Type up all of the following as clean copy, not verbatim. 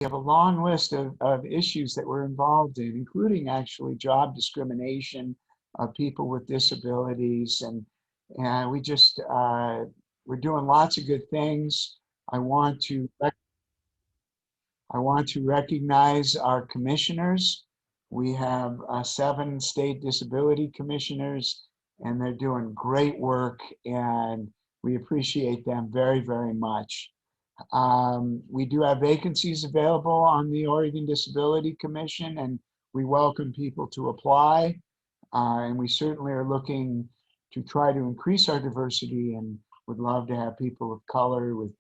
have a long list of issues that we're involved in, including actually job discrimination of people with disabilities. And we're doing lots of good things. I want to recognize our commissioners. We have 7 state disability commissioners, and they're doing great work, and we appreciate them very, very much. We do have vacancies available on the Oregon Disability Commission, and we welcome people to apply. And we certainly are looking to try to increase our diversity and would love to have people of color who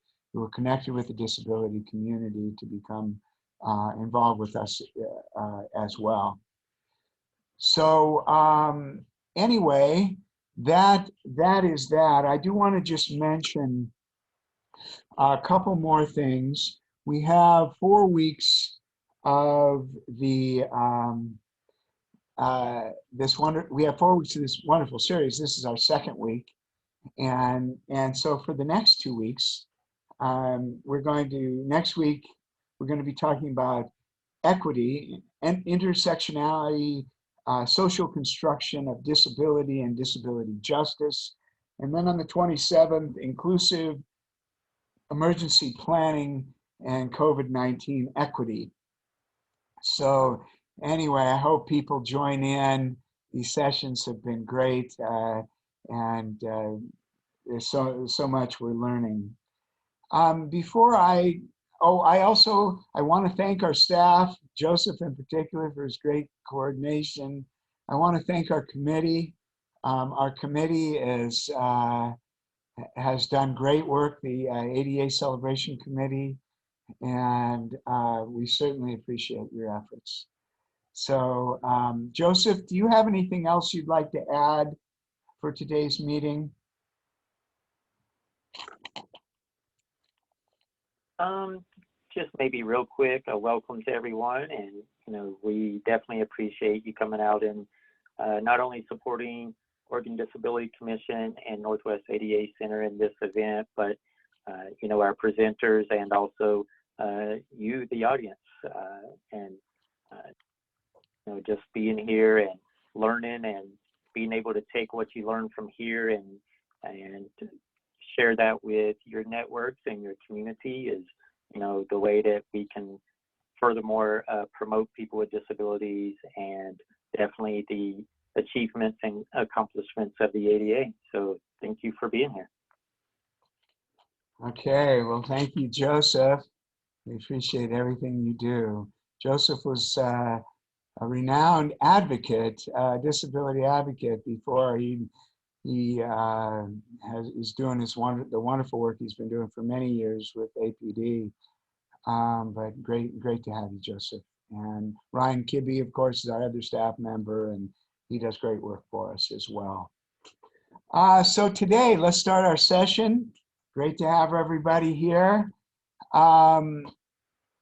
are connected with the disability community to become involved with us as well. So anyway, that is that. I do want to just mention a couple more things. We have 4 weeks of the we have 4 weeks of this wonderful series. This is our 2nd week, and so for the next 2 weeks, next week we're going to be talking about equity and intersectionality, social construction of disability and disability justice, and then on the 27th, inclusive emergency planning and COVID-19 equity. So anyway, I hope people join in. These sessions have been great, and there's so much we're learning. I want to thank our staff, Joseph in particular, for his great coordination. I want to thank our committee. Our committee has done great work, the ADA Celebration Committee, and we certainly appreciate your efforts. So, Joseph, do you have anything else you'd like to add for today's meeting? Just maybe real quick, a welcome to everyone, and we definitely appreciate you coming out and not only supporting Oregon Disability Commission and Northwest ADA Center in this event, but our presenters and also you, the audience, and just being here and learning and being able to take what you learn from here and share that with your networks and your community is the way that we can furthermore promote people with disabilities and definitely the achievements and accomplishments of the ADA. So thank you for being here. Okay, well, thank you, Joseph. We appreciate everything you do. Joseph was a renowned advocate, disability advocate, before he is doing the wonderful work he's been doing for many years with APD. But great to have you, Joseph. And Ryan Kibbe, of course, is our other staff member, and he does great work for us as well. So today, let's start our session. Great to have everybody here.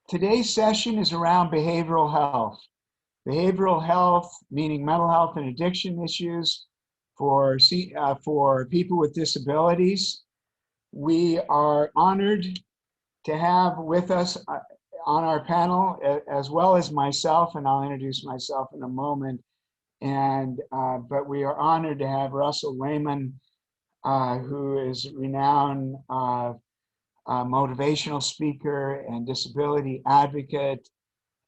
Today's session is around behavioral health. Behavioral health, meaning mental health and addiction issues for people with disabilities. We are honored to have with us on our panel, as well as myself, and I'll introduce myself in a moment. But we are honored to have Russell Lehman, who is a renowned motivational speaker and disability advocate,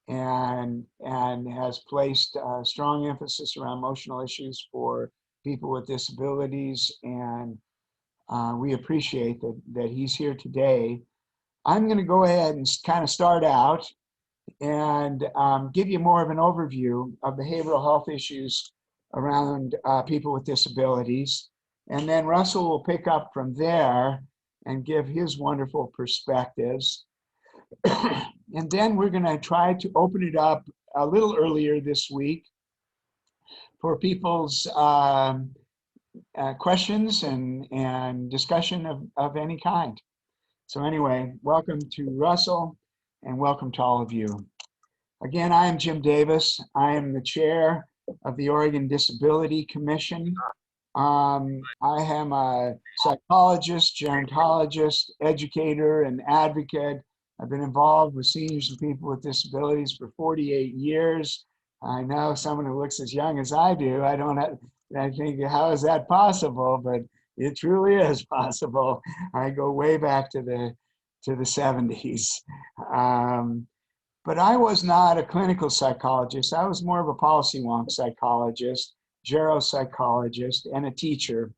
and has placed strong emphasis around emotional issues for people with disabilities. And we appreciate that he's here today. I'm going to go ahead and kind of start out and give you more of an overview of behavioral health issues around people with disabilities. And then Russell will pick up from there and give his wonderful perspectives. And then we're going to try to open it up a little earlier this week for people's questions and discussion of any kind. So anyway, welcome to Russell and welcome to all of you. Again, I am Jim Davis. I am the chair of the Oregon Disability Commission. I am a psychologist, gerontologist, educator, and advocate, I've been involved with seniors and people with disabilities for 48 years. I know someone who looks as young as I do. I think, how is that possible? But it truly is possible. I go way back to the 70s. But I was not a clinical psychologist. I was more of a policy wonk psychologist, geropsychologist, and a teacher.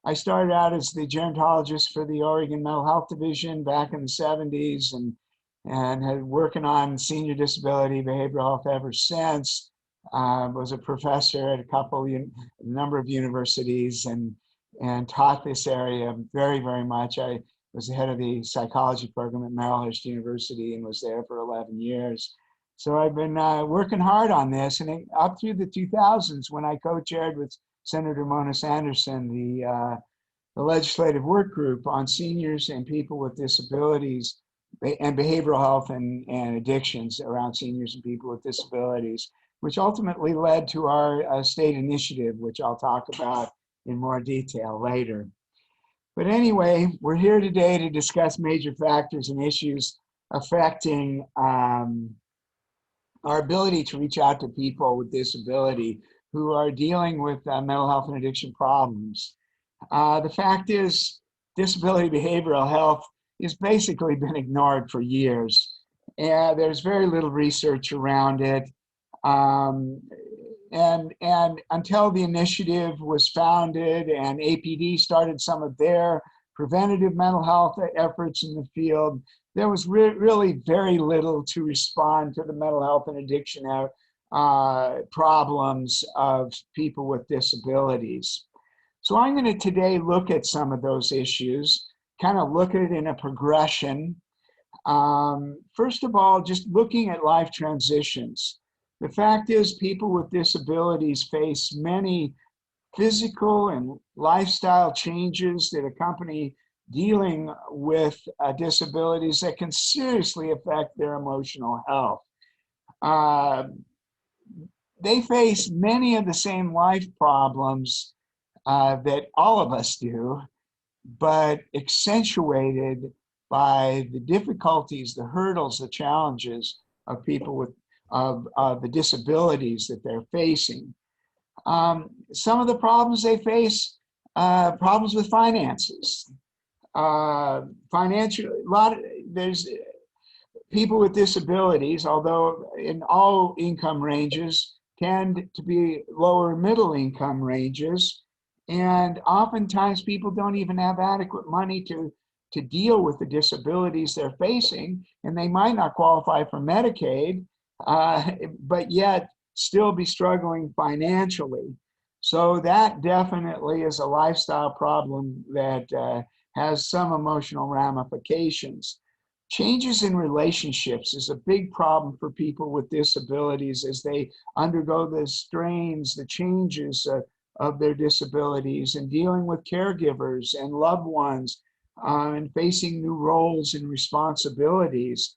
I started out as the gerontologist for the Oregon Mental Health Division back in the 70s, and had working on senior disability behavioral health ever since. Was a professor at a number of universities, and taught this area very, very much. I was the head of the psychology program at Marylhurst University and was there for 11 years. So I've been working hard on this, and up through the 2000s when I co-chaired with Senator Mona Sanderson, the legislative work group on seniors and people with disabilities and behavioral health and addictions around seniors and people with disabilities, which ultimately led to our state initiative, which I'll talk about in more detail later. But anyway, we're here today to discuss major factors and issues affecting our ability to reach out to people with disability who are dealing with mental health and addiction problems. The fact is, disability behavioral health has basically been ignored for years. And there's very little research around it. And until the initiative was founded and APD started some of their preventative mental health efforts in the field, there was really very little to respond to the mental health and addiction problems of people with disabilities. So I'm going to today look at some of those issues, kind of look at it in a progression. First of all, just looking at life transitions. The fact is, people with disabilities face many physical and lifestyle changes that accompany dealing with disabilities that can seriously affect their emotional health. They face many of the same life problems that all of us do, but accentuated by the difficulties, the hurdles, the challenges of people with the disabilities that they're facing. Some of the problems they face, problems with finances. There's people with disabilities, although in all income ranges, tend to be lower middle income ranges. And oftentimes people don't even have adequate money to deal with the disabilities they're facing, and they might not qualify for Medicaid, but yet still be struggling financially. So that definitely is a lifestyle problem that has some emotional ramifications. Changes in relationships is a big problem for people with disabilities as they undergo the strains, the changes of their disabilities, and dealing with caregivers and loved ones, and facing new roles and responsibilities.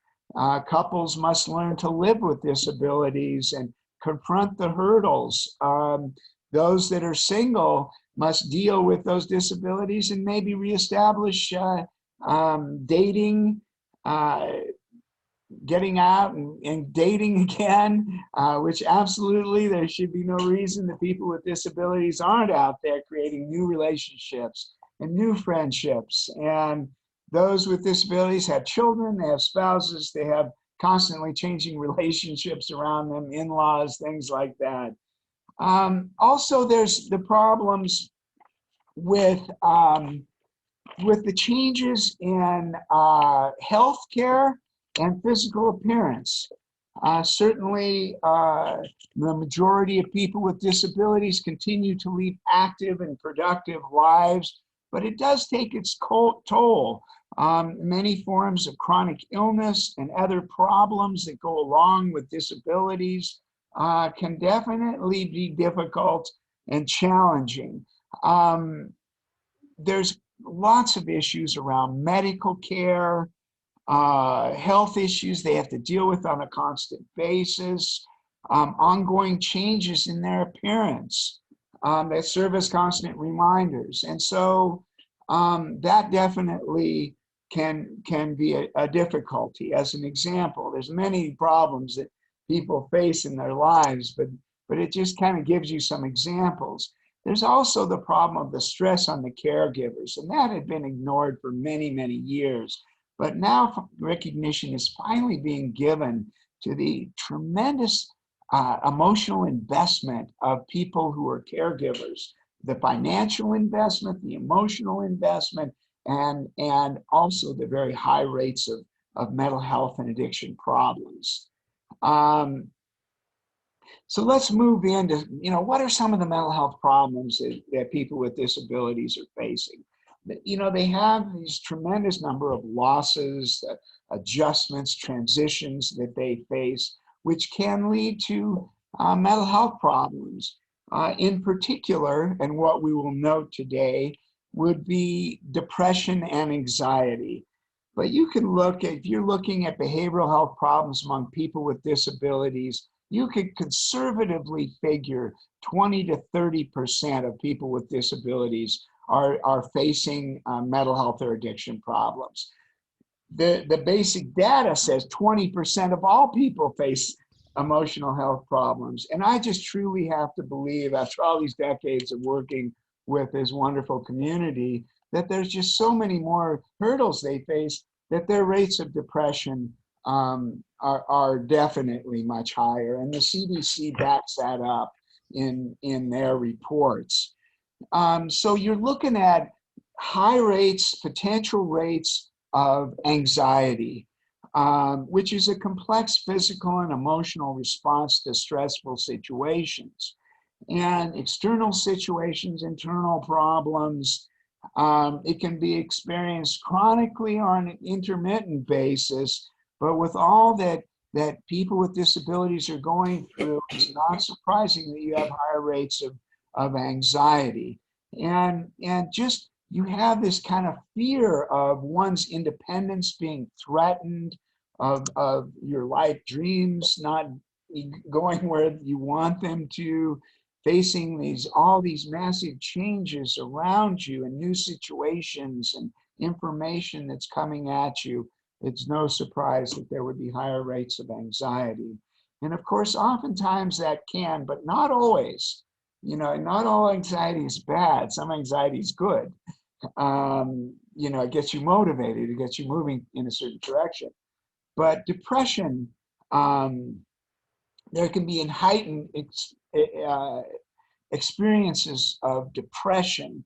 Couples must learn to live with disabilities and confront the hurdles. Those that are single must deal with those disabilities and maybe reestablish dating, getting out and dating again, which absolutely there should be no reason that people with disabilities aren't out there creating new relationships and new friendships. And those with disabilities have children, they have spouses, they have constantly changing relationships around them, in-laws, things like that. Also, there's the problems with the changes in healthcare and physical appearance. Certainly, the majority of people with disabilities continue to lead active and productive lives, but it does take its toll. Many forms of chronic illness and other problems that go along with disabilities can definitely be difficult and challenging. There's lots of issues around medical care, health issues they have to deal with on a constant basis, ongoing changes in their appearance that serve as constant reminders. And so that definitely can be a difficulty. As an example, there's many problems that people face in their lives, but it just kind of gives you some examples. There's also the problem of the stress on the caregivers, and that had been ignored for many, many years. But now recognition is finally being given to the tremendous emotional investment of people who are caregivers, the financial investment, the emotional investment, and also the very high rates of mental health and addiction problems. So let's move into, what are some of the mental health problems that people with disabilities are facing? They have these tremendous number of losses, adjustments, transitions that they face, which can lead to mental health problems. In particular, and what we will note today, would be depression and anxiety. But you can if you're looking at behavioral health problems among people with disabilities, you could conservatively figure 20 to 30% of people with disabilities are facing mental health or addiction problems. The basic data says 20% of all people face emotional health problems. And I just truly have to believe, after all these decades of working with this wonderful community, that there's just so many more hurdles they face, that their rates of depression are definitely much higher. And the CDC backs that up in their reports. So you're looking at high rates, potential rates of anxiety, which is a complex physical and emotional response to stressful situations. And external situations, internal problems, it can be experienced chronically or on an intermittent basis, but with all that people with disabilities are going through, it's not surprising that you have higher rates of anxiety. And just you have this kind of fear of one's independence being threatened, of your life dreams not going where you want them to, facing all these massive changes around you and new situations and information that's coming at you. It's no surprise that there would be higher rates of anxiety. And of course, oftentimes that can, but not always. Not all anxiety is bad. Some anxiety is good. It gets you motivated, it gets you moving in a certain direction. But depression, there can be heightened experiences of depression.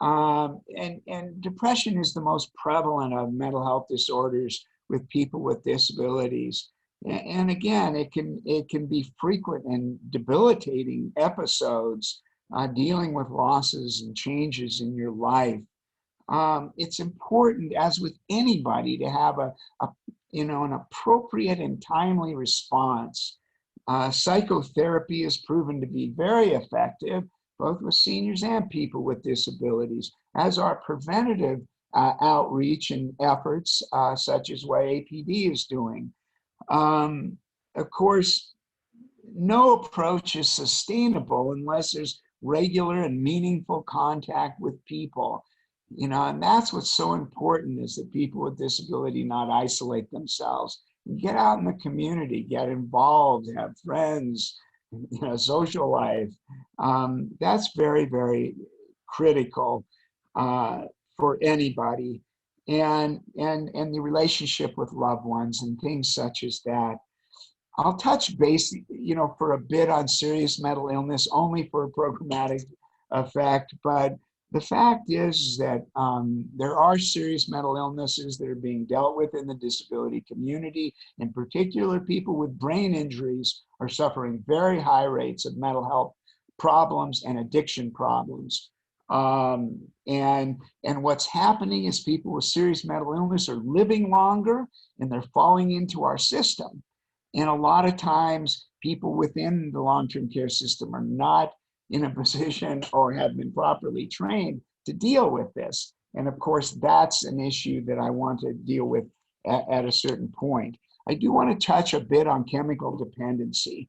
And depression is the most prevalent of mental health disorders with people with disabilities. And again, it can be frequent and debilitating episodes dealing with losses and changes in your life. It's important, as with anybody, to have an appropriate and timely response. Psychotherapy has proven to be very effective, both with seniors and people with disabilities, as are preventative outreach and efforts, such as what APD is doing. Of course, no approach is sustainable unless there's regular and meaningful contact with people. And that's what's so important, is that people with disability not isolate themselves. Get out in the community, get involved, have friends, social life. That's very, very critical for anybody. And the relationship with loved ones and things such as that. I'll touch base, for a bit on serious mental illness, only for a programmatic effect, but the fact is that there are serious mental illnesses that are being dealt with in the disability community. In particular, people with brain injuries are suffering very high rates of mental health problems and addiction problems. And what's happening is people with serious mental illness are living longer, and they're falling into our system. And a lot of times, people within the long-term care system are not in a position or have been properly trained to deal with this. And of course, that's an issue that I want to deal with at a certain point. I do want to touch a bit on chemical dependency.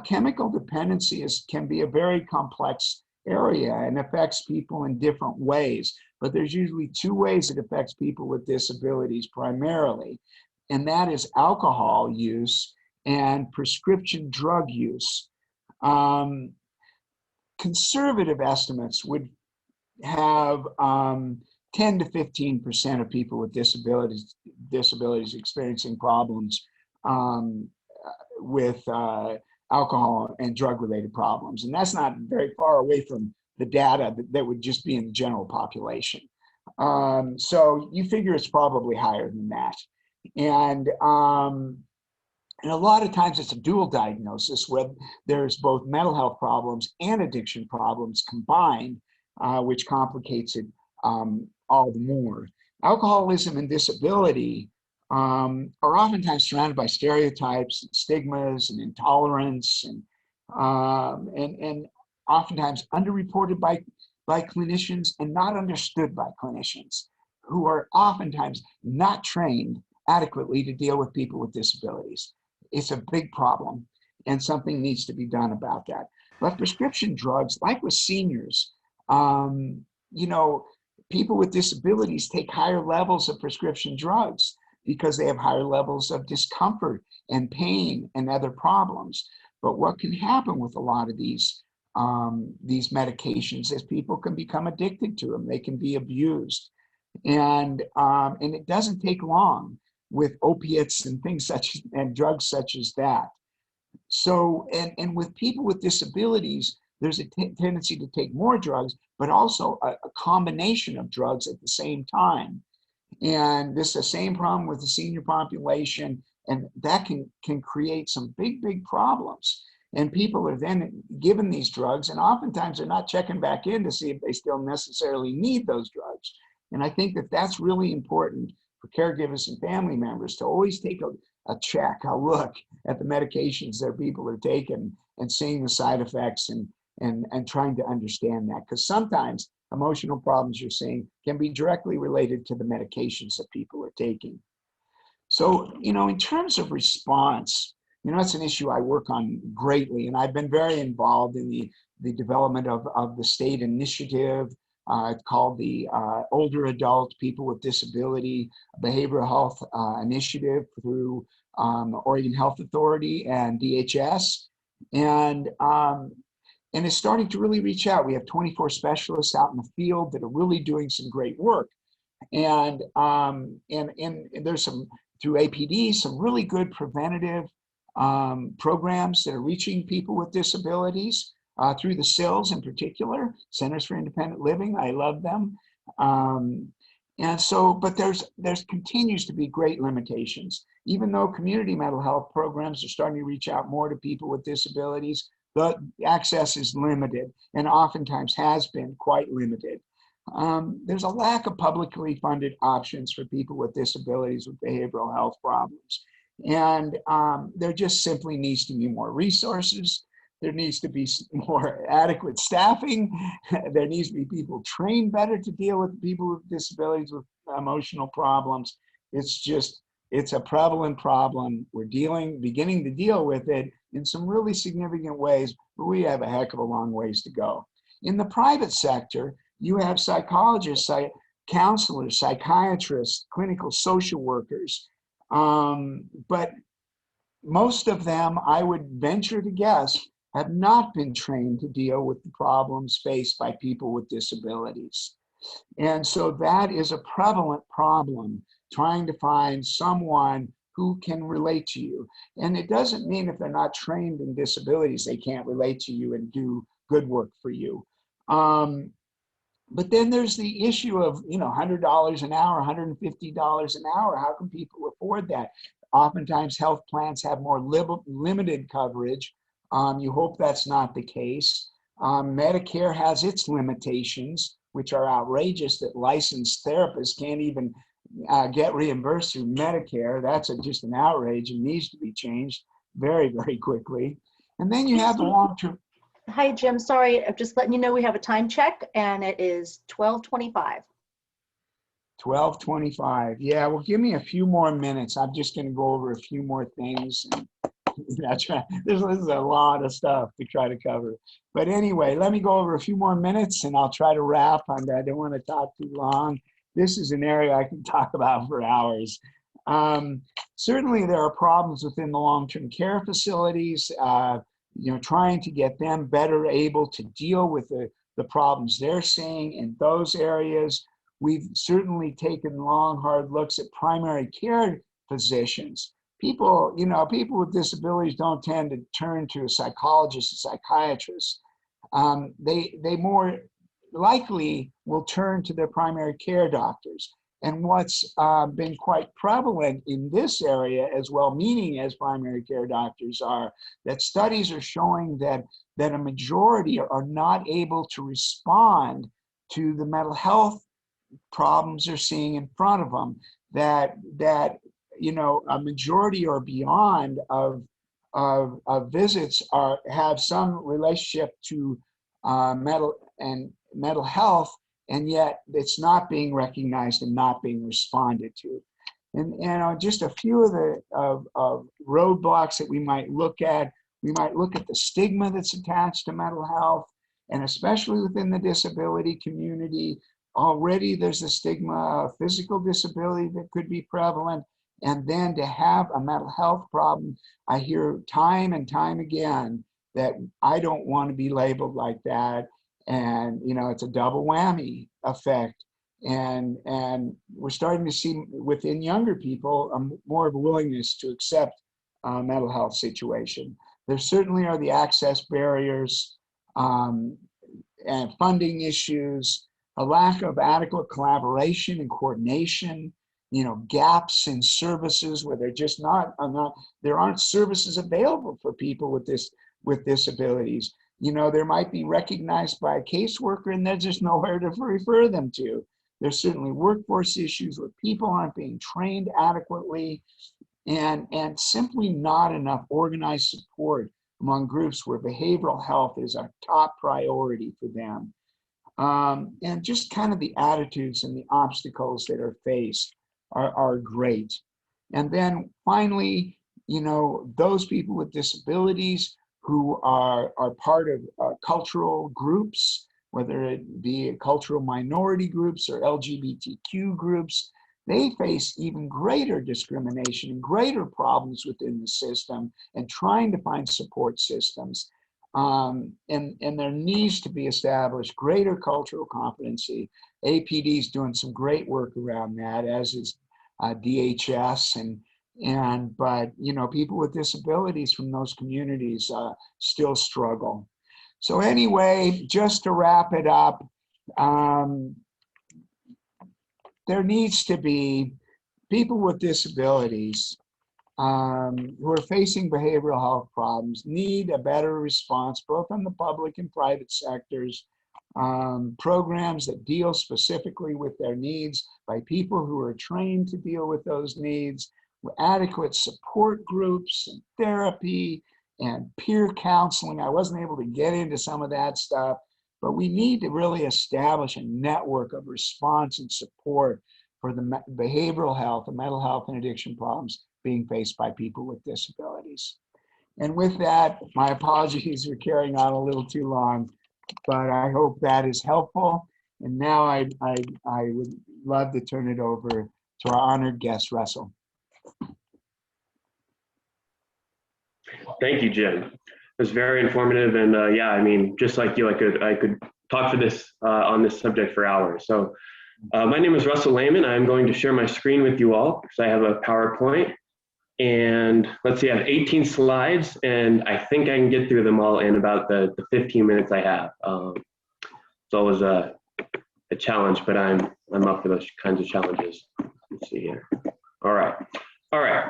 Chemical dependency can be a very complex area and affects people in different ways. but there's usually two ways it affects people with disabilities primarily, and that is alcohol use and prescription drug use. Um, Conservative estimates would have 10 to 15% of people with disabilities experiencing problems um, with alcohol and drug related problems. And that's not very far away from the data that would just be in the general population. So you figure it's probably higher than that. And a lot of times it's a dual diagnosis where there's both mental health problems and addiction problems combined, which complicates it all the more. Alcoholism and disability are oftentimes surrounded by stereotypes, and stigmas, and intolerance, and oftentimes underreported by clinicians and not understood by clinicians who are oftentimes not trained adequately to deal with people with disabilities. It's a big problem, and something needs to be done about that. But prescription drugs, like with seniors, you know, people with disabilities take higher levels of prescription drugs because they have higher levels of discomfort and pain and other problems. But what can happen with a lot of these medications is people can become addicted to them. They can be abused, and it doesn't take long with opiates and things such and drugs such as that. So, and with people with disabilities, there's a tendency to take more drugs, but also a combination of drugs at the same time. And this is the same problem with the senior population, and that can create some big problems. And people are then given these drugs, and oftentimes they're not checking back in to see if they still necessarily need those drugs. And I think that that's really important for caregivers and family members to always take a check, a look at the medications that people are taking and seeing the side effects and trying to understand that. Because sometimes emotional problems you're seeing can be directly related to the medications that people are taking. So, you know, in terms of response, you know, it's an issue I work on greatly, and I've been very involved in the development of the state initiative called the Older Adult People with Disability Behavioral Health Initiative through Oregon Health Authority and DHS. And it's starting to really reach out. We have 24 specialists out in the field that are really doing some great work. And there's some, through APD, some really good preventative programs that are reaching people with disabilities through the CILS in particular, Centers for Independent Living. I love them. And so, but there's continues to be great limitations. Even though community mental health programs are starting to reach out more to people with disabilities, the access is limited and oftentimes has been quite limited. There's a lack of publicly funded options for people with disabilities with behavioral health problems. And there just simply needs to be more resources. There needs to be more adequate staffing. There needs to be people trained better to deal with people with disabilities with emotional problems. It's a prevalent problem. We're beginning to deal with it in some really significant ways, but we have a heck of a long ways to go. In the private sector, you have psychologists, counselors, psychiatrists, clinical social workers, but most of them, I would venture to guess, have not been trained to deal with the problems faced by people with disabilities. And so that is a prevalent problem, trying to find someone who can relate to you. And it doesn't mean if they're not trained in disabilities, they can't relate to you and do good work for you. But then there's the issue of, you know, $100 an hour, $150 an hour. How can people afford that? Oftentimes health plans have more limited coverage. You hope that's not the case. Medicare has its limitations, which are outrageous, that licensed therapists can't even get reimbursed through Medicare. That's just an outrage and needs to be changed very, very quickly. And then you have the long-term. Hi, Jim. Sorry, I'm just letting you know we have a time check and it is 12:25. 12:25. Yeah, well, give me a few more minutes. I'm just going to go over a few more things. That's right. This is a lot of stuff to try to cover. But anyway, let me go over a few more minutes and I'll try to wrap on that. I don't want to talk too long. This is an area I can talk about for hours. Certainly there are problems within the long-term care facilities, trying to get them better able to deal with the problems they're seeing in those areas. We've certainly taken long, hard looks at primary care physicians. People with disabilities don't tend to turn to a psychologist, a psychiatrist. They more likely will turn to their primary care doctors. And what's been quite prevalent in this area, as well-meaning as primary care doctors are, that studies are showing that a majority are not able to respond to the mental health problems they're seeing in front of them. That a majority or beyond of visits have some relationship to mental health, and yet it's not being recognized and not being responded to. And just a few of the roadblocks that we might look at. We might look at the stigma that's attached to mental health, and especially within the disability community. Already there's a stigma of physical disability that could be prevalent. And then to have a mental health problem, I hear time and time again that I don't want to be labeled like that. And, it's a double whammy effect. And we're starting to see within younger people more of a willingness to accept a mental health situation. There certainly are the access barriers and funding issues, a lack of adequate collaboration and coordination, gaps in services where there aren't services available for people with disabilities. There might be recognized by a caseworker and there's just nowhere to refer them to. There's certainly workforce issues where people aren't being trained adequately, and simply not enough organized support among groups where behavioral health is a top priority for them. And just kind of the attitudes and the obstacles that are faced are great. And then finally, those people with disabilities who are part of cultural groups, whether it be cultural minority groups or LGBTQ groups, they face even greater discrimination and greater problems within the system and trying to find support systems. And there needs to be established greater cultural competency. APD is doing some great work around that, as is DHS, but people with disabilities from those communities still struggle. So anyway, just to wrap it up, there needs to be people with disabilities who are facing behavioral health problems need a better response, both in the public and private sectors, programs that deal specifically with their needs by people who are trained to deal with those needs, with adequate support groups and therapy and peer counseling. I wasn't able to get into some of that stuff, but we need to really establish a network of response and support for the behavioral health and mental health and addiction problems being faced by people with disabilities. And with that, my apologies for carrying on a little too long, but I hope that is helpful. And now I would love to turn it over to our honored guest, Russell. Thank you, Jim. It was very informative, and yeah, I mean, just like you, I could talk for this on this subject for hours. So, my name is Russell Lehman. I'm going to share my screen with you all because I have a PowerPoint, and let's see, I have 18 slides, and I think I can get through them all in about the 15 minutes I have. It's always a challenge, but I'm up for those kinds of challenges. Let's see here. All right.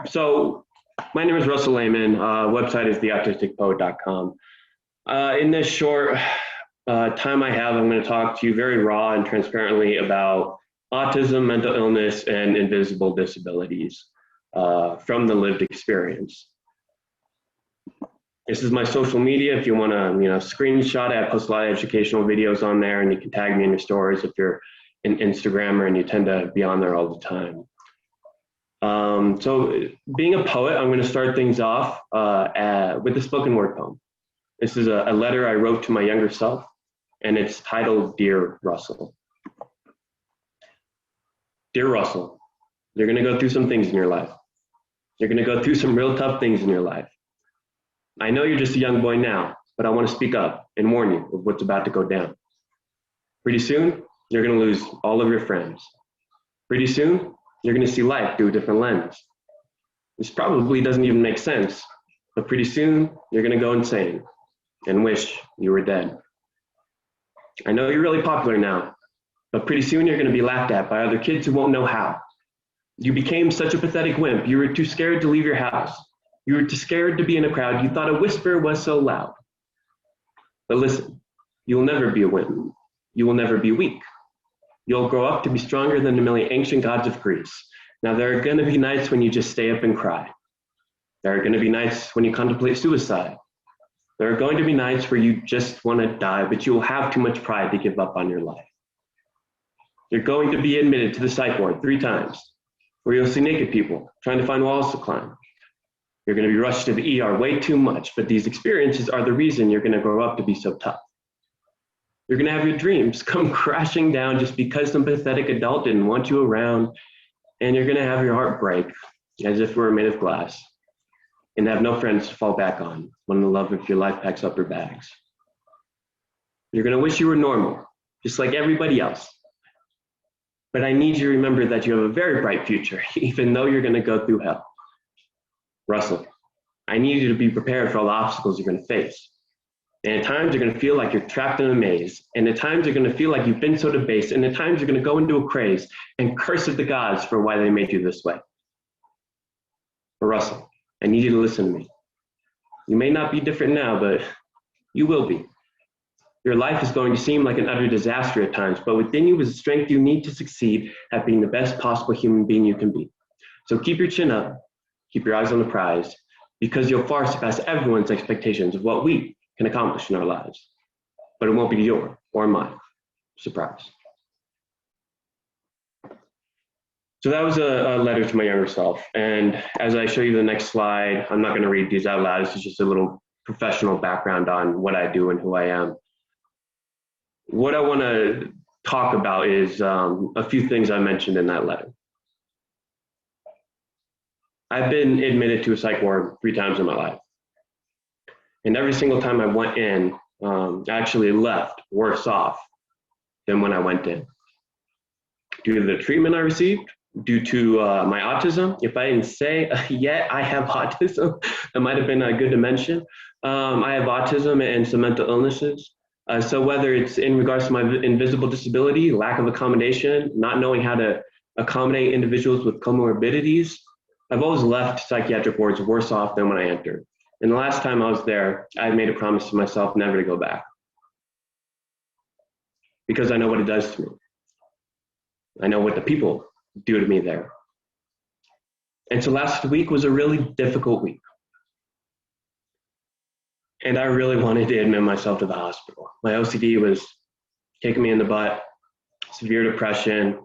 So, my name is Russell Lehman. Website is theautisticpoet.com. In this short time I have, I'm going to talk to you very raw and transparently about autism, mental illness, and invisible disabilities from the lived experience. This is my social media. If you want to, screenshot it, I post a lot of educational videos on there, and you can tag me in your stories if you're an Instagrammer and you tend to be on there all the time. So being a poet, I'm going to start things off with a spoken word poem. This is a letter I wrote to my younger self, and it's titled Dear Russell. Dear Russell, you're going to go through some things in your life. You're going to go through some real tough things in your life. I know you're just a young boy now, but I want to speak up and warn you of what's about to go down. Pretty soon, you're going to lose all of your friends. Pretty soon, you're going to see life through a different lens. This probably doesn't even make sense, but pretty soon, you're going to go insane and wish you were dead. I know you're really popular now, but pretty soon you're going to be laughed at by other kids who won't know how. You became such a pathetic wimp. You were too scared to leave your house. You were too scared to be in a crowd. You thought a whisper was so loud. But listen, you will never be a wimp. You will never be weak. You'll grow up to be stronger than the million ancient gods of Greece. Now, there are going to be nights when you just stay up and cry. There are going to be nights when you contemplate suicide. There are going to be nights where you just want to die, but you will have too much pride to give up on your life. You're going to be admitted to the psych ward 3 times, where you'll see naked people trying to find walls to climb. You're going to be rushed to the ER way too much, but these experiences are the reason you're going to grow up to be so tough. You're going to have your dreams come crashing down just because some pathetic adult didn't want you around, and you're going to have your heart break as if we were made of glass, and have no friends to fall back on when the love of your life packs up her bags. You're going to wish you were normal, just like everybody else. But I need you to remember that you have a very bright future, even though you're going to go through hell. Russell, I need you to be prepared for all the obstacles you're going to face. And at times you're going to feel like you're trapped in a maze. And at times you're going to feel like you've been so debased. And at times you're going to go into a craze and curse at the gods for why they made you this way. But Russell, I need you to listen to me. You may not be different now, but you will be. Your life is going to seem like an utter disaster at times, but within you is the strength you need to succeed at being the best possible human being you can be. So keep your chin up, keep your eyes on the prize, because you'll far surpass everyone's expectations of what we can accomplish in our lives. But it won't be your or mine surprise. So that was a letter to my younger self. And as I show you the next slide, I'm not going to read these out loud. This is just a little professional background on what I do and who I am. What I want to talk about is a few things I mentioned in that letter. I've been admitted to a psych ward 3 times in my life. And every single time I went in, I actually left worse off than when I went in. Due to the treatment I received, due to my autism. If I didn't say yet I have autism, that might have been good to mention. I have autism and some mental illnesses. So whether it's in regards to my invisible disability, lack of accommodation, not knowing how to accommodate individuals with comorbidities, I've always left psychiatric wards worse off than when I entered. And the last time I was there, I made a promise to myself never to go back. Because I know what it does to me. I know what the people do to me there. And so last week was a really difficult week. And I really wanted to admit myself to the hospital. My OCD was kicking me in the butt, severe depression,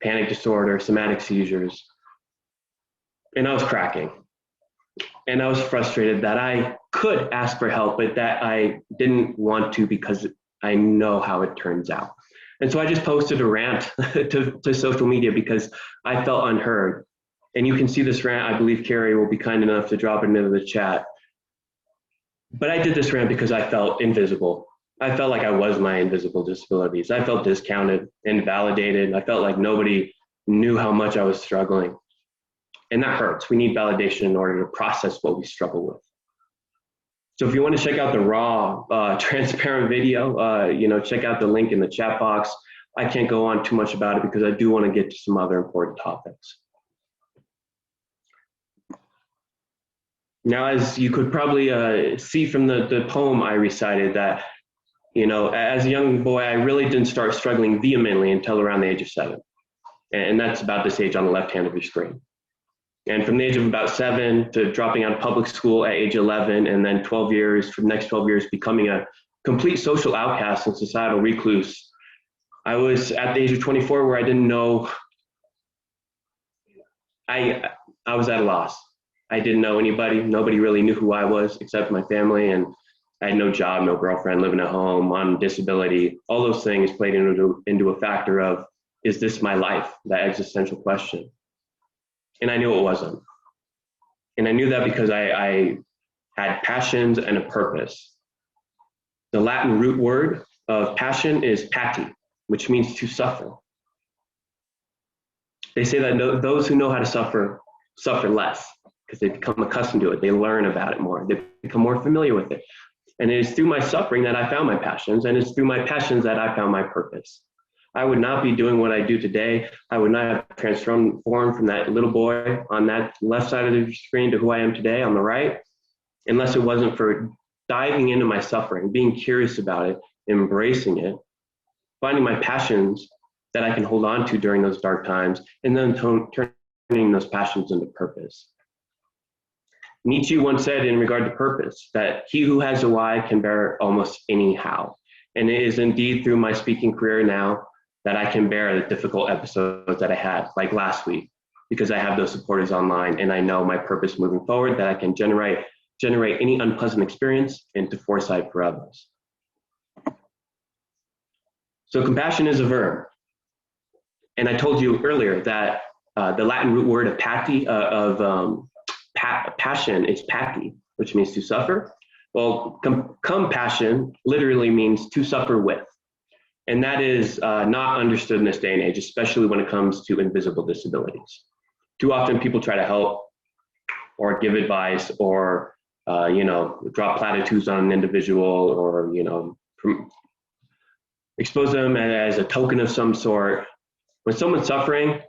panic disorder, somatic seizures. And I was cracking. And I was frustrated that I could ask for help, but that I didn't want to because I know how it turns out. And so I just posted a rant to social media because I felt unheard. And you can see this rant. I believe Carrie will be kind enough to drop it into the chat. But I did this rant because I felt invisible. I felt like I was my invisible disabilities. I felt discounted and validated. I felt like nobody knew how much I was struggling. And that hurts. We need validation in order to process what we struggle with. So if you want to check out the raw, transparent video, check out the link in the chat box. I can't go on too much about it because I do want to get to some other important topics. Now, as you could probably see from the poem I recited, that, as a young boy, I really didn't start struggling vehemently until around the age of 7. And that's about this age on the left hand of your screen. And from the age of about 7 to dropping out of public school at age 11, and then 12 years, for the next 12 years, becoming a complete social outcast and societal recluse, I was at the age of 24 where I didn't know I was at a loss. I didn't know anybody. Nobody really knew who I was except my family. And I had no job, no girlfriend, living at home, on disability. All those things played into a factor of, is this my life? That existential question. And I knew it wasn't. And I knew that because I had passions and a purpose. The Latin root word of passion is pati, which means to suffer. They say that those who know how to suffer, suffer less because they become accustomed to it. They learn about it more. They become more familiar with it. And it is through my suffering that I found my passions, and it's through my passions that I found my purpose. I would not be doing what I do today. I would not have transformed from that little boy on that left side of the screen to who I am today on the right, unless it wasn't for diving into my suffering, being curious about it, embracing it, finding my passions that I can hold on to during those dark times, and then turning those passions into purpose. Nietzsche once said in regard to purpose that he who has a why can bear almost any how. And it is indeed through my speaking career now that I can bear the difficult episodes that I had, like last week, because I have those supporters online and I know my purpose moving forward, that I can generate any unpleasant experience into foresight for others. So compassion is a verb. And I told you earlier that the Latin root word of passion is pati, which means to suffer. Well, compassion literally means to suffer with. And that is not understood in this day and age, especially when it comes to invisible disabilities. Too often people try to help or give advice or, drop platitudes on an individual or, expose them as a token of some sort. When someone's suffering,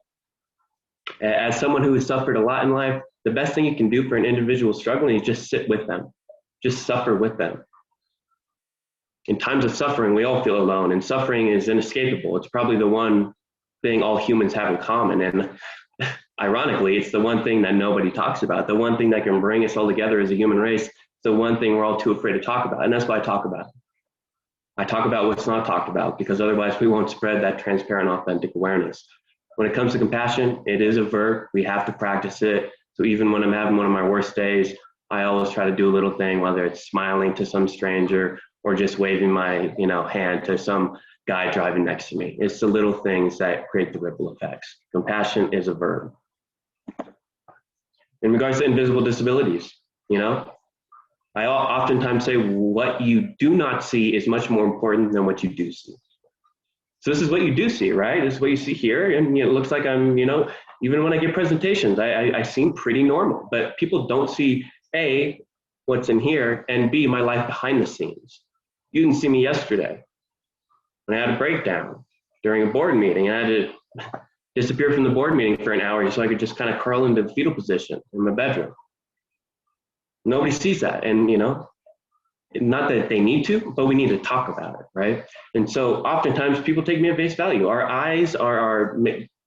as someone who has suffered a lot in life, the best thing you can do for an individual struggling is just sit with them, just suffer with them. In times of suffering, we all feel alone, and suffering is inescapable. It's probably the one thing all humans have in common. And ironically, it's the one thing that nobody talks about, the one thing that can bring us all together as a human race, the one thing we're all too afraid to talk about. And that's why I talk about it. I talk about what's not talked about, because otherwise we won't spread that transparent, authentic awareness. When it comes to compassion, it is a verb. We have to practice it. So even when I'm having one of my worst days, I always try to do a little thing, whether it's smiling to some stranger or just waving my hand to some guy driving next to me. It's the little things that create the ripple effects. Compassion is a verb. In regards to invisible disabilities, I oftentimes say what you do not see is much more important than what you do see. So this is what you do see, right? This is what you see here. And it looks like I'm, even when I give presentations, I seem pretty normal, but people don't see A, what's in here, and B, my life behind the scenes. You didn't see me yesterday when I had a breakdown during a board meeting. I had to disappear from the board meeting for an hour so I could just kind of curl into the fetal position in my bedroom. Nobody sees that. And, not that they need to, but we need to talk about it, right? And so oftentimes people take me at face value. Our eyes are our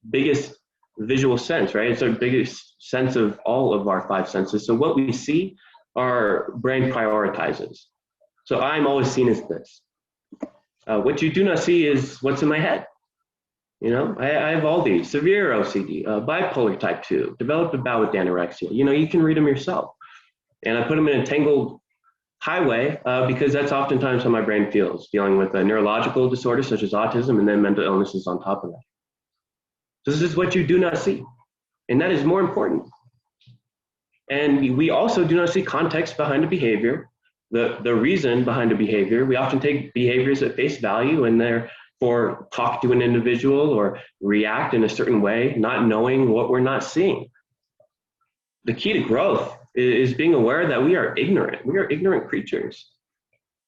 biggest visual sense, right? It's our biggest sense of all of our five senses. So what we see, our brain prioritizes. So I'm always seen as this. What you do not see is what's in my head. I have all these: severe OCD, bipolar type 2, developed a bout with anorexia. You can read them yourself. And I put them in a tangled highway because that's oftentimes how my brain feels, dealing with a neurological disorder such as autism and then mental illnesses on top of that. So this is what you do not see. And that is more important. And we also do not see context behind a behavior, the reason behind a behavior. We often take behaviors at face value and therefore talk to an individual or react in a certain way, not knowing what we're not seeing. The key to growth is being aware that we are ignorant. We are ignorant creatures.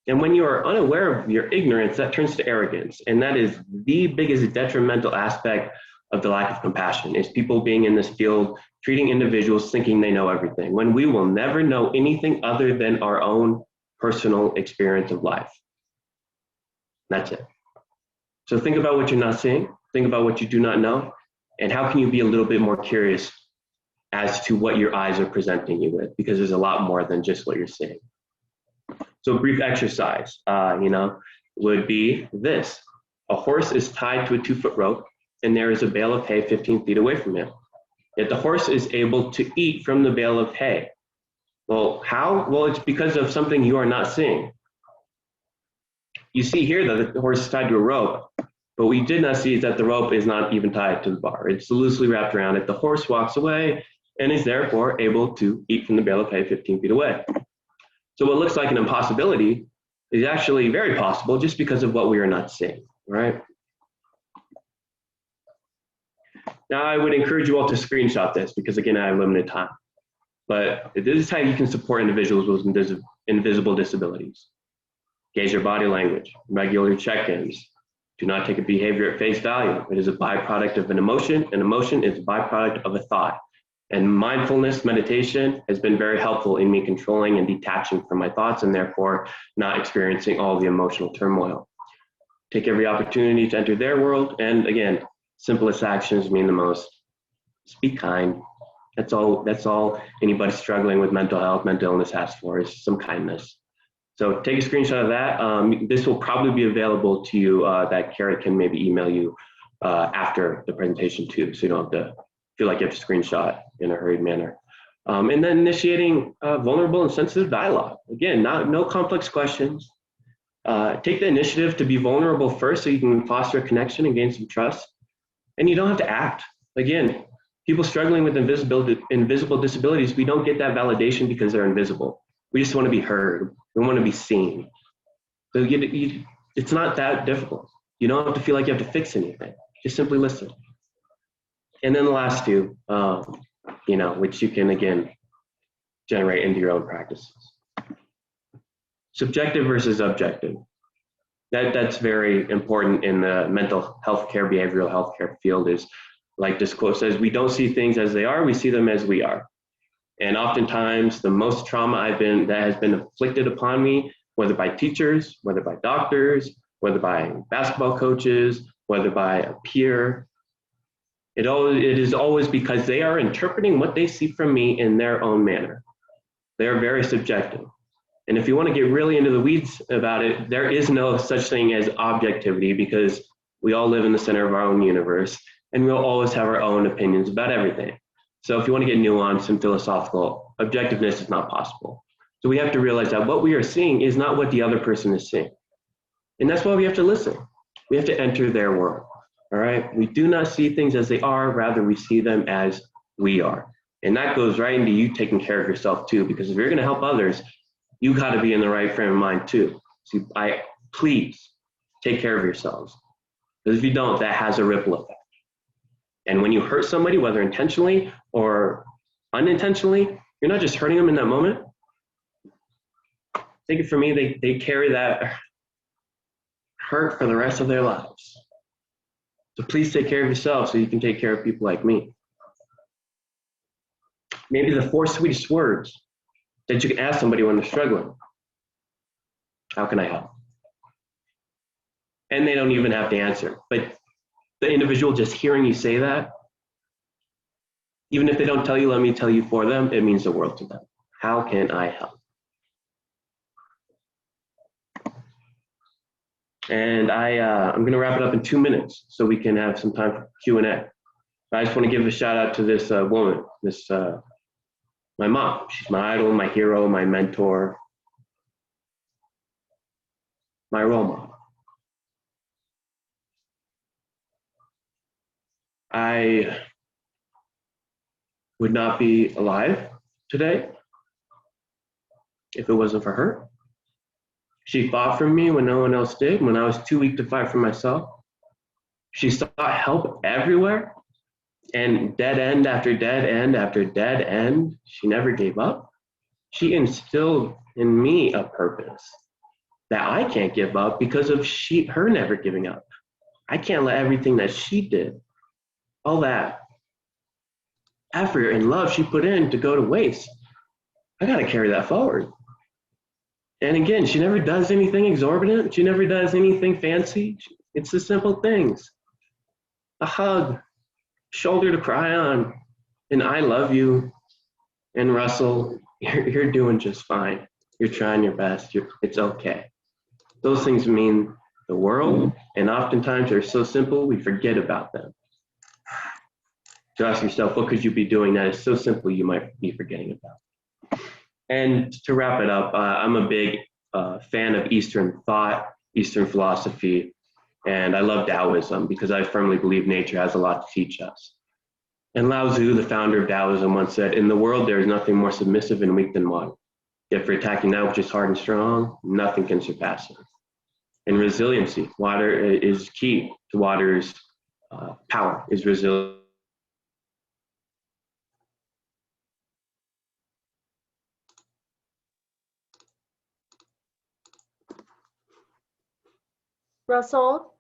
And when you are unaware of your ignorance, that turns to arrogance. And that is the biggest detrimental aspect of the lack of compassion, is people being in this field, treating individuals thinking they know everything, when we will never know anything other than our own personal experience of life. That's it. So think about what you're not seeing, think about what you do not know, and how can you be a little bit more curious as to what your eyes are presenting you with, because there's a lot more than just what you're seeing. So a brief exercise, would be this. A horse is tied to a 2-foot rope, and there is a bale of hay 15 feet away from him. yet the horse is able to eat from the bale of hay. Well, how? Well, it's because of something you are not seeing. You see here that the horse is tied to a rope, but what you did not see is that the rope is not even tied to the bar. It's loosely wrapped around it. The horse walks away and is therefore able to eat from the bale of hay 15 feet away. So what looks like an impossibility is actually very possible just because of what we are not seeing, right? Now, I would encourage you all to screenshot this because, again, I have limited time. But this is how you can support individuals with invisible disabilities. Gauge your body language, regular check-ins. Do not take a behavior at face value. It is a byproduct of an emotion. An emotion is a byproduct of a thought. And mindfulness meditation has been very helpful in me controlling and detaching from my thoughts and therefore not experiencing all the emotional turmoil. Take every opportunity to enter their world. And again, simplest actions mean the most. Just be kind. That's all anybody struggling with mental health, mental illness asks for is some kindness. So take a screenshot of that. This will probably be available to you that Carrot can maybe email you after the presentation too, so you don't have to feel like you have to screenshot in a hurried manner. And then initiating vulnerable and sensitive dialogue. Again, no complex questions. Take the initiative to be vulnerable first so you can foster a connection and gain some trust. And you don't have to act. Again, people struggling with invisible disabilities, we don't get that validation because they're invisible. We just want to be heard. We want to be seen. So it's not that difficult. You don't have to feel like you have to fix anything. Just simply listen. And then the last two, which you can, again, generate into your own practices. Subjective versus objective. That's very important in the mental health care, behavioral health care field is, like this quote says, we don't see things as they are, we see them as we are. And oftentimes the most trauma that has been inflicted upon me, whether by teachers, whether by doctors, whether by basketball coaches, whether by a peer, it is always because they are interpreting what they see from me in their own manner. They are very subjective. And if you want to get really into the weeds about it, there is no such thing as objectivity because we all live in the center of our own universe and we'll always have our own opinions about everything. So if you want to get nuanced and philosophical, objectiveness is not possible. So we have to realize that what we are seeing is not what the other person is seeing. And that's why we have to listen. We have to enter their world, all right? We do not see things as they are, rather we see them as we are. And that goes right into you taking care of yourself too, because if you're gonna help others, you gotta be in the right frame of mind too. So please take care of yourselves. Because if you don't, that has a ripple effect. And when you hurt somebody, whether intentionally or unintentionally, you're not just hurting them in that moment. Take it from me, they carry that hurt for the rest of their lives. So please take care of yourself so you can take care of people like me. Maybe the 4 sweetest words that you can ask somebody when they're struggling. How can I help? And they don't even have to answer. But the individual just hearing you say that, even if they don't tell you, let me tell you for them, it means the world to them. How can I help? And I'm going to wrap it up in 2 minutes so we can have some time for Q&A. I just want to give a shout out to this woman, my mom. She's my idol, my hero, my mentor, my role model. I would not be alive today if it wasn't for her. She fought for me when no one else did, when I was too weak to fight for myself. She sought help everywhere, and dead end after dead end after dead end, she never gave up. She instilled in me a purpose that I can't give up because of her never giving up. I can't let everything that she did, all that effort and love she put in to go to waste. I gotta carry that forward. And again, she never does anything exorbitant. She never does anything fancy. It's the simple things. A hug, shoulder to cry on, and I love you. And Russell, you're doing just fine. You're trying your best. It's okay. Those things mean the world, and oftentimes they're so simple we forget about them. So ask yourself, what could you be doing that is so simple you might be forgetting about? And to wrap it up, I'm a big fan of Eastern thought, Eastern philosophy, and I love Taoism because I firmly believe nature has a lot to teach us. And Lao Tzu, the founder of Taoism, once said, "In the world, there is nothing more submissive and weak than water. Yet for attacking that which is hard and strong, nothing can surpass it." And resiliency, water is key to water's power, is resilience. Russell,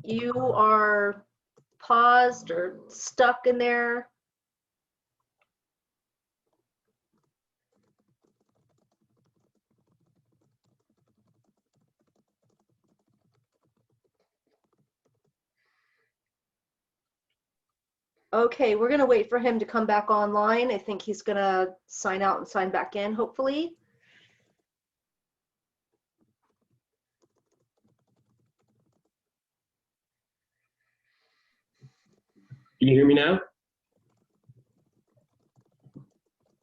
you are paused or stuck in there. Okay, we're gonna wait for him to come back online. I think he's gonna sign out and sign back in, hopefully. Can you hear me now?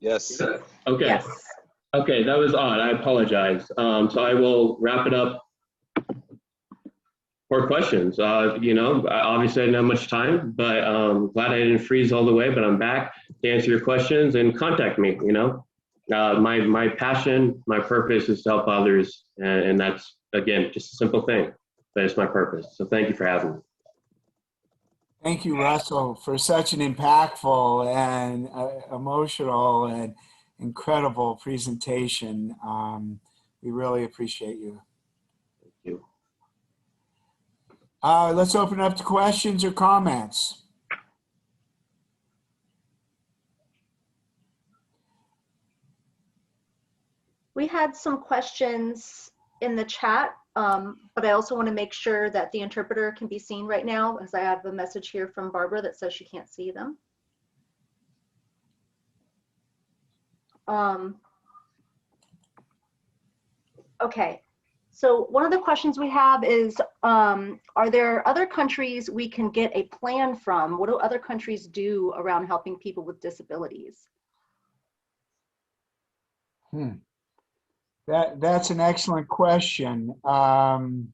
Yes. Okay. Yes. Okay, that was odd. I apologize. So I will wrap it up for questions. Obviously I didn't have much time, but glad I didn't freeze all the way, but I'm back to answer your questions and contact me, my passion, my purpose is to help others. And that's, again, just a simple thing, but it's my purpose. So thank you for having me. Thank you, Russell, for such an impactful and emotional and incredible presentation. We really appreciate you. Thank you. Let's open up to questions or comments. We had some questions in the chat, but I also want to make sure that the interpreter can be seen right now, as I have a message here from Barbara that says she can't see them. Okay, so one of the questions we have is, are there other countries we can get a plan from? What do other countries do around helping people with disabilities? That's an excellent question. And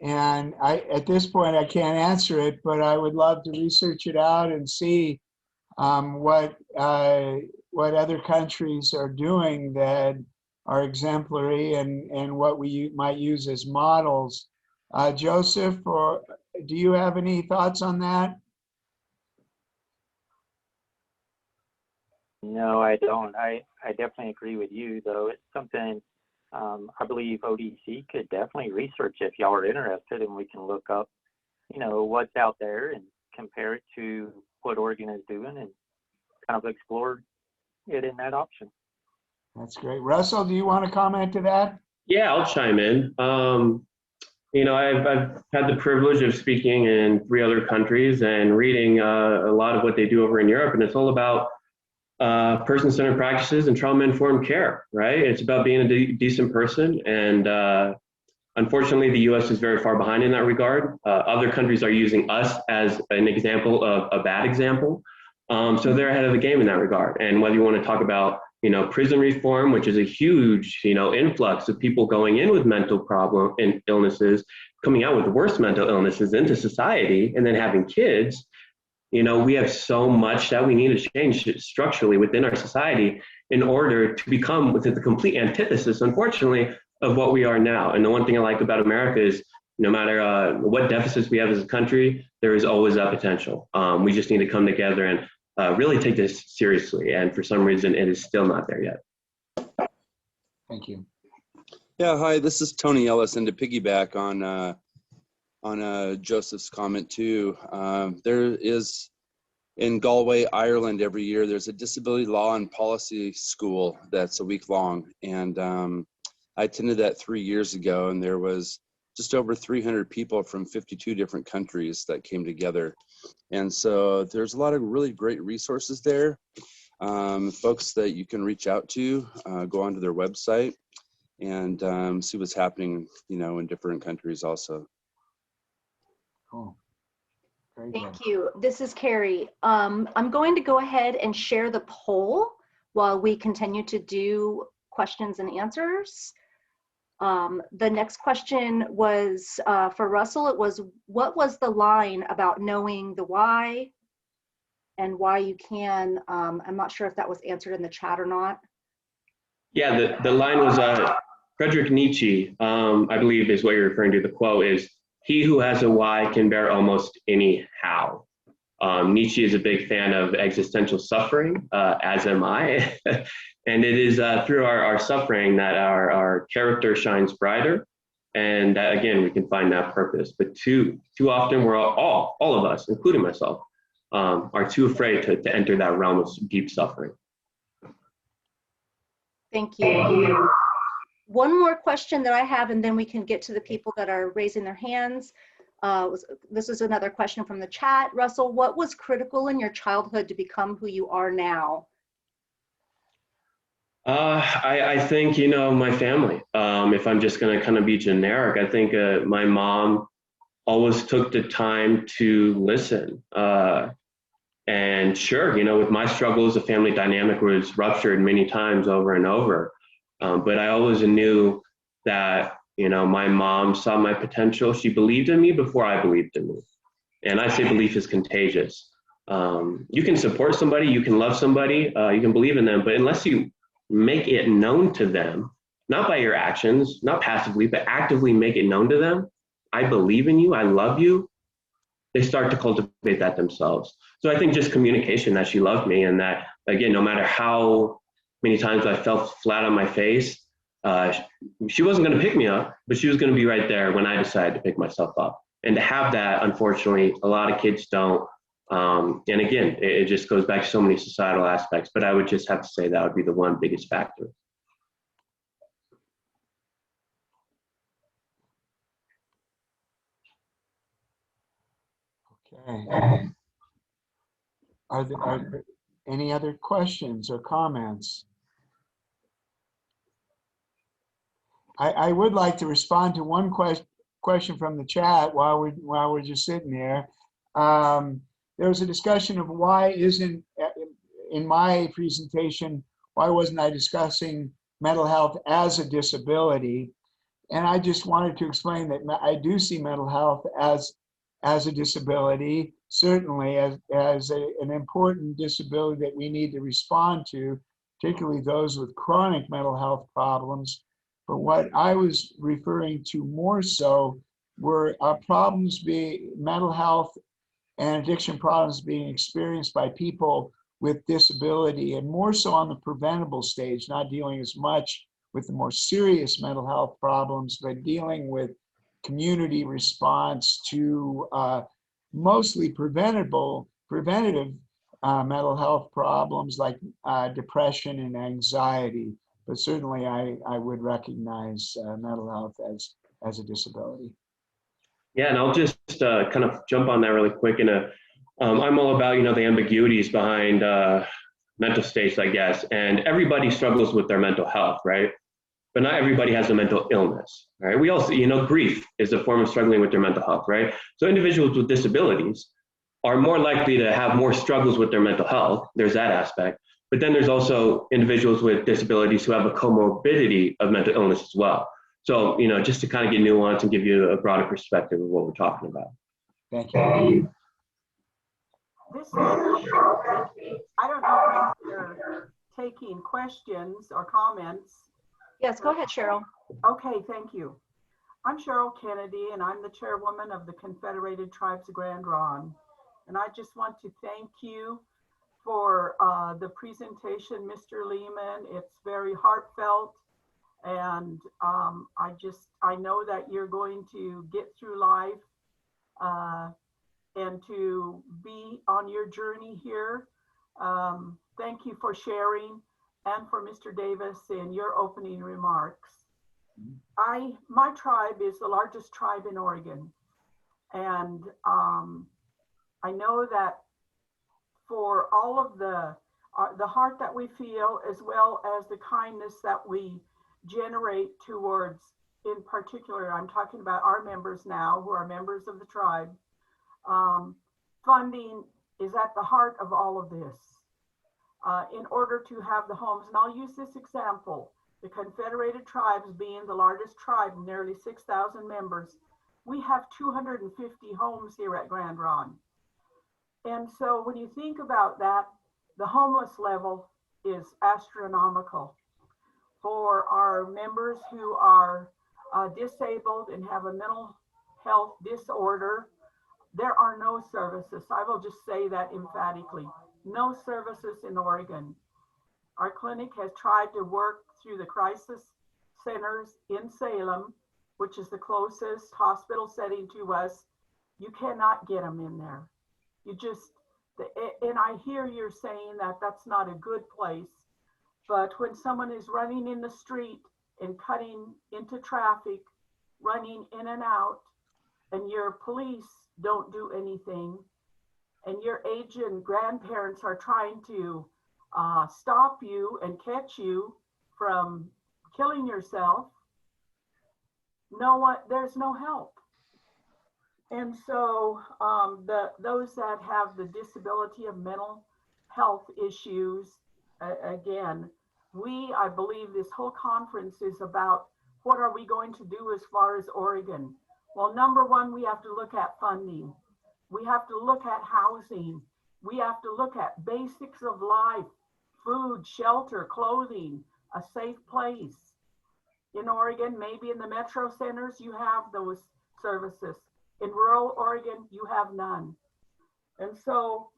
at this point, I can't answer it, but I would love to research it out and see what other countries are doing that are exemplary and what we might use as models. Joseph, or do you have any thoughts on that? No, I don't. I definitely agree with you, though. It's something I believe ODC could definitely research if y'all are interested, and we can look up, what's out there and compare it to what Oregon is doing and kind of explore it in that option. That's great. Russell, do you want to comment to that? Yeah, I'll chime in. I've had the privilege of speaking in 3 other countries and reading a lot of what they do over in Europe, and it's all about person-centered practices and trauma-informed care, right? It's about being a decent person, and unfortunately, the U.S. is very far behind in that regard. Other countries are using us as an example of a bad example, so they're ahead of the game in that regard. And whether you want to talk about prison reform, which is a huge, influx of people going in with mental problem and illnesses, coming out with worse mental illnesses into society, and then having kids. We have so much that we need to change structurally within our society in order to become within the complete antithesis, unfortunately, of what we are now. And the one thing I like about America is no matter what deficits we have as a country, there is always that potential. We just need to come together and really take this seriously. And for some reason, it is still not there yet. Thank you. Yeah, hi, this is Tony Ellis, and to piggyback on Joseph's comment too, there is in Galway, Ireland, every year there's a disability law and policy school that's a week long, and I attended that 3 years ago, and there was just over 300 people from 52 different countries that came together. And so there's a lot of really great resources there. Folks that you can reach out to, go onto their website and see what's happening, in different countries also. Cool. Very good. Thank you. This is Carrie. I'm going to go ahead and share the poll while we continue to do questions and answers. The next question was for Russell. It was, what was the line about knowing the why and why you can? I'm not sure if that was answered in the chat or not. Yeah, the line was Friedrich Nietzsche, I believe is what you're referring to. The quote is, "He who has a why can bear almost any how." Nietzsche is a big fan of existential suffering, as am I. And it is through our suffering that our character shines brighter. And that, again, we can find that purpose. But too often we're all of us, including myself, are too afraid to enter that realm of deep suffering. Thank you. One more question that I have, and then we can get to the people that are raising their hands. This is another question from the chat. Russell, what was critical in your childhood to become who you are now? I think, my family. If I'm just going to kind of be generic, I think my mom always took the time to listen. And sure, with my struggles, the family dynamic was ruptured many times over and over. But I always knew that, my mom saw my potential. She believed in me before I believed in me. And I say belief is contagious. You can support somebody, you can love somebody, you can believe in them, but unless you make it known to them, not by your actions, not passively, but actively make it known to them, I believe in you, I love you, they start to cultivate that themselves. So I think just communication, that she loved me, and that, again, no matter how many times I fell flat on my face, she wasn't going to pick me up, but she was going to be right there when I decided to pick myself up. And to have that, unfortunately, a lot of kids don't. And again, it just goes back to so many societal aspects, but I would just have to say that would be the one biggest factor. Okay. Are there any other questions or comments? I would like to respond to one question from the chat while we're just sitting there. There was a discussion of why isn't, in my presentation, why wasn't I discussing mental health as a disability? And I just wanted to explain that I do see mental health as a disability, certainly as an important disability that we need to respond to, particularly those with chronic mental health problems. But what I was referring to more so were mental health and addiction problems being experienced by people with disability, and more so on the preventable stage, not dealing as much with the more serious mental health problems, but dealing with community response to mostly preventative mental health problems like depression and anxiety. But certainly I would recognize mental health as a disability. Yeah, and I'll just kind of jump on that really quick. I'm all about, the ambiguities behind mental states, I guess. And everybody struggles with their mental health, right? But not everybody has a mental illness, right? We also, grief is a form of struggling with their mental health, right? So individuals with disabilities are more likely to have more struggles with their mental health. There's that aspect. But then there's also individuals with disabilities who have a comorbidity of mental illness as well. So, just to kind of get nuance and give you a broader perspective of what we're talking about. Thank you. This is, I don't know if you're taking questions or comments. Yes, go ahead, Cheryl. Okay, thank you. I'm Cheryl Kennedy, and I'm the chairwoman of the Confederated Tribes of Grand Ronde. And I just want to thank you for the presentation, Mr. Lehman. It's very heartfelt. And I know that you're going to get through life and to be on your journey here. Thank you for sharing, and for Mr. Davis in your opening remarks. My tribe is the largest tribe in Oregon. And I know that for all of the heart that we feel, as well as the kindness that we generate towards, in particular, I'm talking about our members now who are members of the tribe. funding is at the heart of all of this. In order to have the homes, and I'll use this example, the Confederated Tribes being the largest tribe, nearly 6,000 members, we have 250 homes here at Grand Ronde. And so when you think about that, the homeless level is astronomical. For our members who are disabled and have a mental health disorder, there are no services. I will just say that emphatically. No services in Oregon. Our clinic has tried to work through the crisis centers in Salem, which is the closest hospital setting to us. You cannot get them in there. You just, and I hear you're saying that that's not a good place, but when someone is running in the street and cutting into traffic, running in and out, and your police don't do anything, and your aged grandparents are trying to stop you and catch you from killing yourself, there's no help. And so those that have the disability of mental health issues, again, I believe this whole conference is about what are we going to do as far as Oregon? Well, number one, we have to look at funding. We have to look at housing. We have to look at basics of life, food, shelter, clothing, a safe place. In Oregon, maybe in the metro centers, you have those services. In rural Oregon, you have none. And so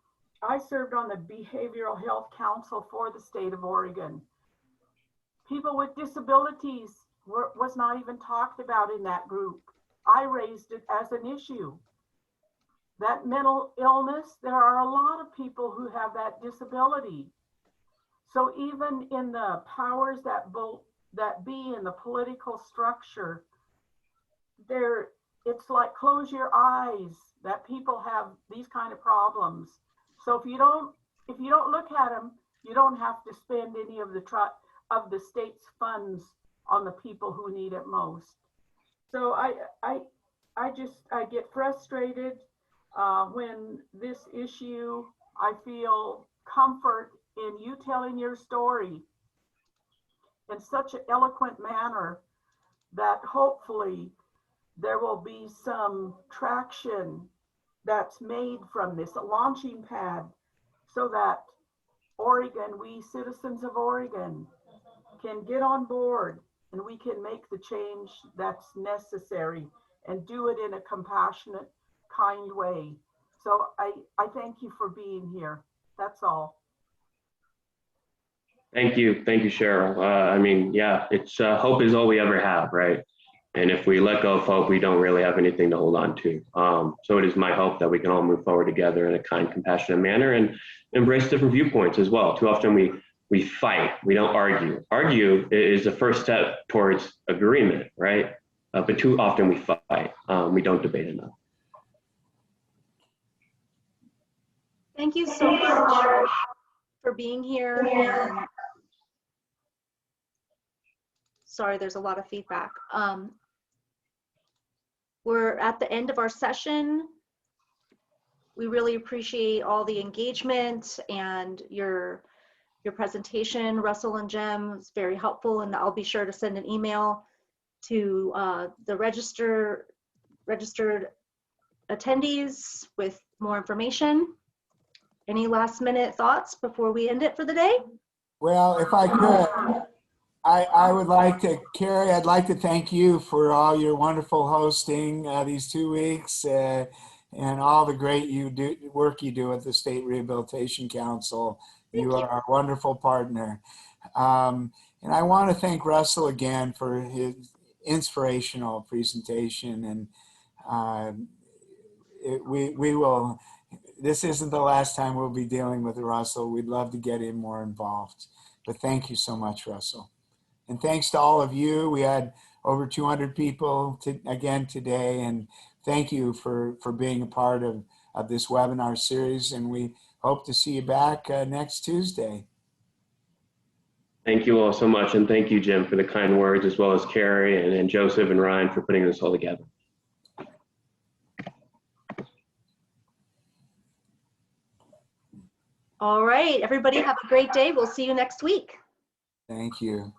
I served on the Behavioral Health Council for the state of Oregon. People with disabilities was not even talked about in that group. I raised it as an issue. That mental illness, there are a lot of people who have that disability. So even in the powers that be in the political structure, it's like close your eyes that people have these kind of problems. So if you don't look at them, you don't have to spend any of the state's funds on the people who need it most. So I get frustrated when this issue, I feel comfort in you telling your story in such an eloquent manner that hopefully there will be some traction that's made from this, a launching pad, so that Oregon, we citizens of Oregon, can get on board and we can make the change that's necessary and do it in a compassionate, kind way. So I thank you for being here. That's all. Thank you, Cheryl. I mean, yeah, it's hope is all we ever have, right? And if we let go of hope, we don't really have anything to hold on to. So it is my hope that we can all move forward together in a kind, compassionate manner and embrace different viewpoints as well. Too often we fight, we don't argue. Argue is the first step towards agreement, right? But too often we fight, we don't debate enough. Thank you so much for being here. And sorry, there's a lot of feedback. We're at the end of our session. We really appreciate all the engagement and your presentation, Russell and Jem. It's very helpful, and I'll be sure to send an email to the registered attendees with more information. Any last minute thoughts before we end it for the day? Well, if I could, I would like to, Carrie, I'd like to thank you for all your wonderful hosting these 2 weeks and all the great work you do at the State Rehabilitation Council. You are our wonderful partner. And I want to thank Russell again for his inspirational presentation. And we will, this isn't the last time we'll be dealing with Russell. We'd love to get him more involved. But thank you so much, Russell. And thanks to all of you. We had over 200 people again today. And thank you for being a part of this webinar series. And we hope to see you back next Tuesday. Thank you all so much. And thank you, Jim, for the kind words, as well as Carrie and Joseph and Ryan for putting this all together. All right, everybody have a great day. We'll see you next week. Thank you.